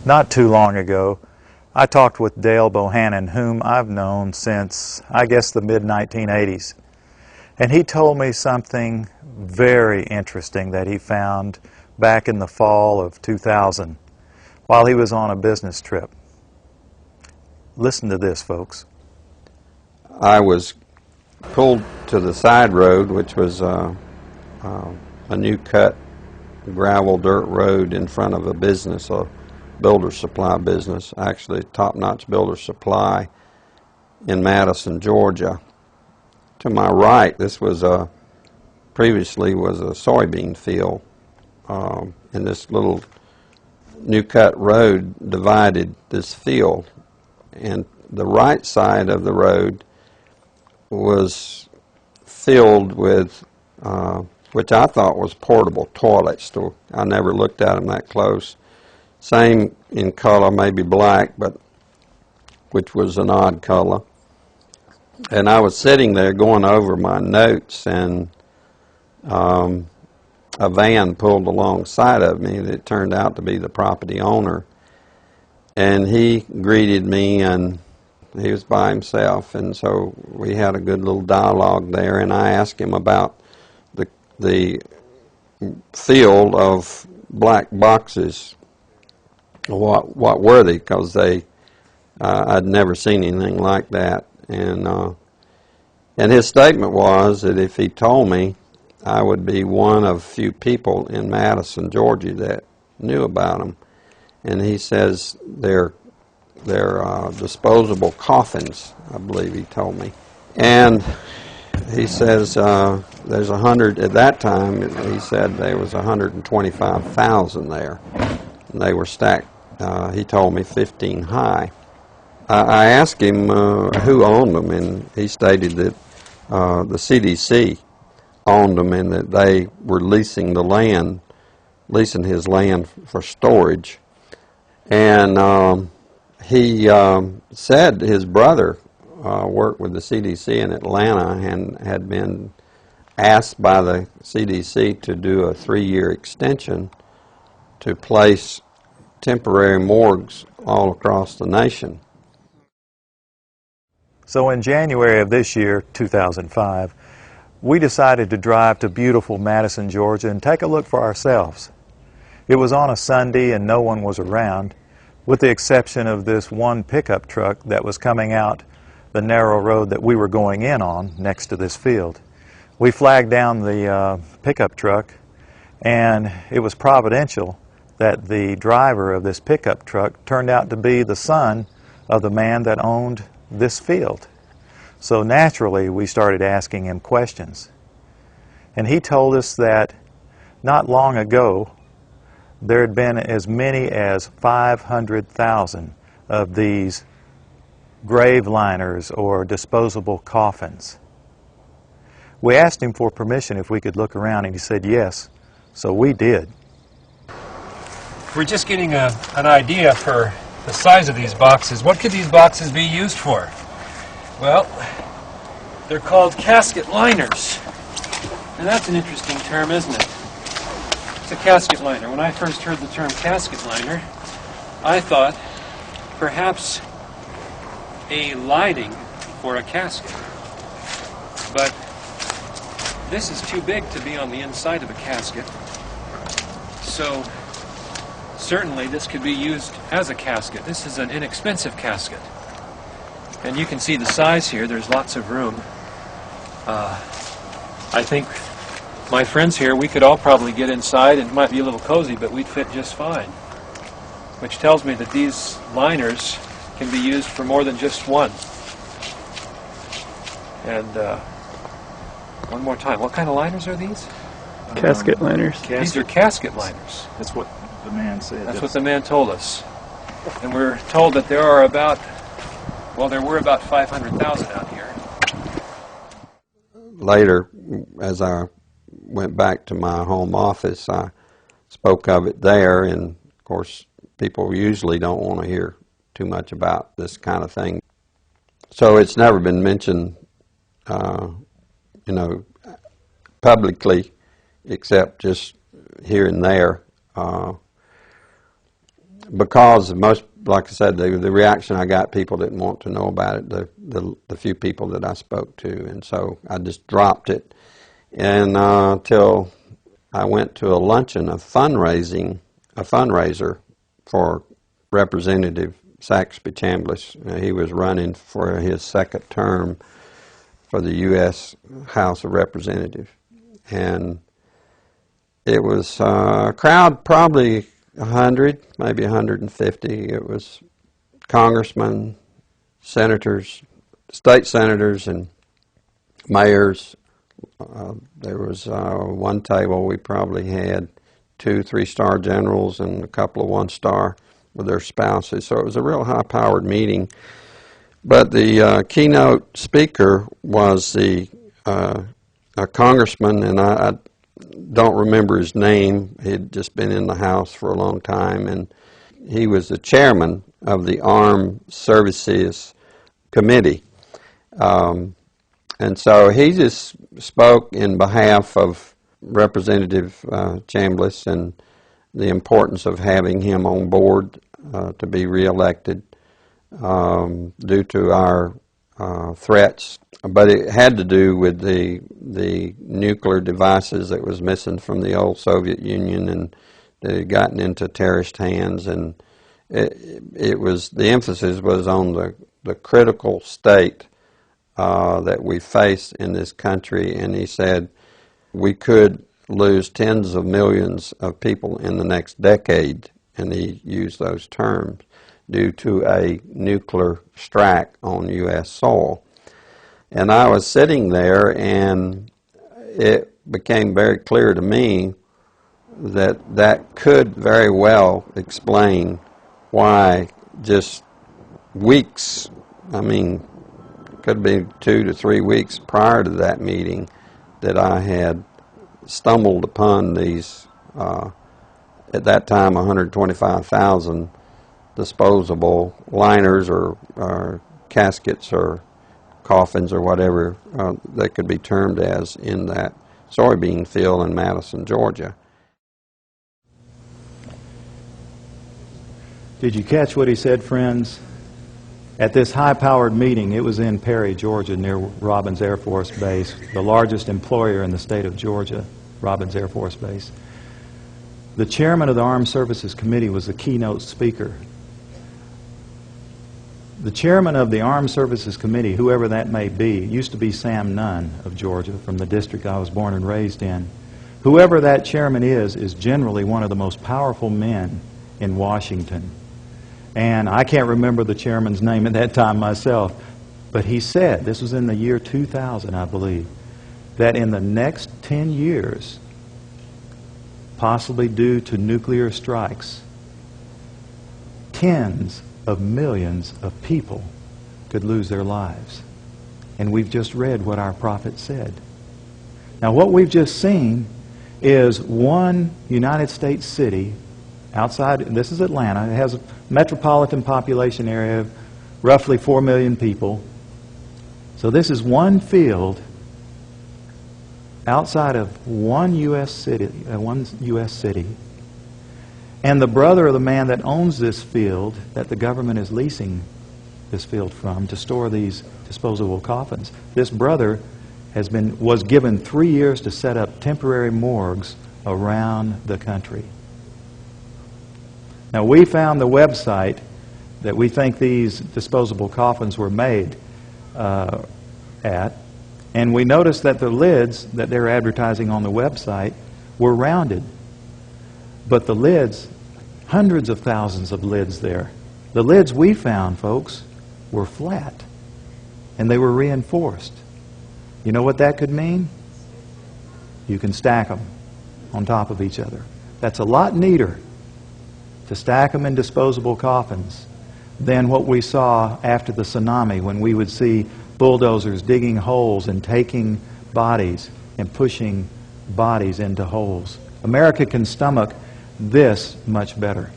Not too long ago, I talked with Dale Bohannon, whom I've known since, I guess, the mid-1980s. And he told me something very interesting that he found back in the fall of 2000 while he was on a business trip. Listen to this, folks. I was pulled to the side road, which was a new cut gravel dirt road in front of a business, a builder supply business, actually top-notch builder supply in Madison, Georgia. To my right, this was previously was a soybean field, and this little new cut road divided this field, and the right side of the road was filled with which I thought was portable toilets. I never looked at them that close. Same in color, maybe black, but which was an odd color. And I was sitting there going over my notes, and a van pulled alongside of me that turned out to be the property owner. And he greeted me, and he was by himself, and so we had a good little dialogue there, and I asked him about the field of black boxes. What were they? Because I'd never seen anything like that, and his statement was that if he told me, I would be one of few people in Madison, Georgia that knew about them. And he says they're disposable coffins, I believe he told me. And he says there's 100, at that time, he said there was 125,000 there. And they were stacked, he told me, 15 high. I asked him who owned them, and he stated that the CDC owned them and that they were leasing his land for storage. And he said his brother worked with the CDC in Atlanta and had been asked by the CDC to do a 3-year extension to place temporary morgues all across the nation. So in January of this year, 2005, we decided to drive to beautiful Madison, Georgia and take a look for ourselves. It was on a Sunday and no one was around, with the exception of this one pickup truck that was coming out the narrow road that we were going in on next to this field. We flagged down the pickup truck, and it was providential that the driver of this pickup truck turned out to be the son of the man that owned this field. So naturally, we started asking him questions. And he told us that not long ago, there had been as many as 500,000 of these grave liners or disposable coffins. We asked him for permission if we could look around, and he said yes, so we did. We're just getting an idea for the size of these boxes. What could these boxes be used for? Well, they're called casket liners. And that's an interesting term, isn't it? It's a casket liner. When I first heard the term casket liner, I thought perhaps a lining for a casket. But this is too big to be on the inside of a casket. So certainly this could be used as a casket. This is an inexpensive casket. And you can see the size here. There's lots of room. I think my friends here, we could all probably get inside, and it might be a little cozy, but we'd fit just fine. Which tells me that these liners can be used for more than just one. And one more time, what kind of liners are these? Casket liners. These are casket liners. That's what the man said. That's what the man told us. And we're told that there are about, well, there were about 500,000 out here. Later, as I went back to my home office, I spoke of it there, and of course, people usually don't want to hear too much about this kind of thing. So it's never been mentioned, publicly, except just here and there. because most, like I said, the reaction I got, people didn't want to know about it, the few people that I spoke to, and so I just dropped it. And till I went to a luncheon, a fundraiser for Representative Saxby Chambliss. He was running for his second term for the U.S. House of Representatives. And it was a crowd, probably 100, maybe 150. It was congressmen, senators, state senators, and mayors. There was one table we probably had 2 3-star generals and a couple of 1-star with their spouses. So it was a real high-powered meeting. But the keynote speaker was a congressman, and I don't remember his name. He'd just been in the House for a long time, and he was the chairman of the Armed Services Committee. And so he just spoke in behalf of Representative Chambliss and the importance of having him on board to be reelected due to our threats. But it had to do with the nuclear devices that was missing from the old Soviet Union, and they had gotten into terrorist hands, and it was, the emphasis was on the critical state that we face in this country. And he said we could lose tens of millions of people in the next decade, and he used those terms, due to a nuclear strike on U.S. soil. And I was sitting there, and it became very clear to me that that could very well explain why just weeks, I mean, could be 2 to 3 weeks prior to that meeting, that I had stumbled upon these, at that time, 125,000 disposable liners or caskets or coffins or whatever that could be termed as in that soybean field in Madison, Georgia. Did you catch what he said, friends? At this high-powered meeting, it was in Perry, Georgia, near Robins Air Force Base, the largest employer in the state of Georgia, Robins Air Force Base. The chairman of the Armed Services Committee was the keynote speaker. The chairman of the Armed Services Committee, whoever that may be, used to be Sam Nunn of Georgia, from the district I was born and raised in. Whoever that chairman is generally one of the most powerful men in Washington. And I can't remember the chairman's name at that time myself, but he said, this was in the year 2000, I believe, that in the next 10 years, possibly due to nuclear strikes, tens of millions of people could lose their lives. And we've just read what our prophet said. Now, what we've just seen is one United States city outside, this is Atlanta. It has a metropolitan population area of roughly 4 million people. So this is one field outside of one U.S. city, And the brother of the man that owns this field, that the government is leasing this field from to store these disposable coffins, this brother was given 3 years to set up temporary morgues around the country. Now, we found the website that we think these disposable coffins were made at, and we noticed that the lids that they're advertising on the website were rounded. But the lids, hundreds of thousands of lids there, the lids we found, folks, were flat, and they were reinforced. You know what that could mean? You can stack them on top of each other. That's a lot neater to stack them in disposable coffins than what we saw after the tsunami, when we would see bulldozers digging holes and taking bodies and pushing bodies into holes. America can stomach this much better.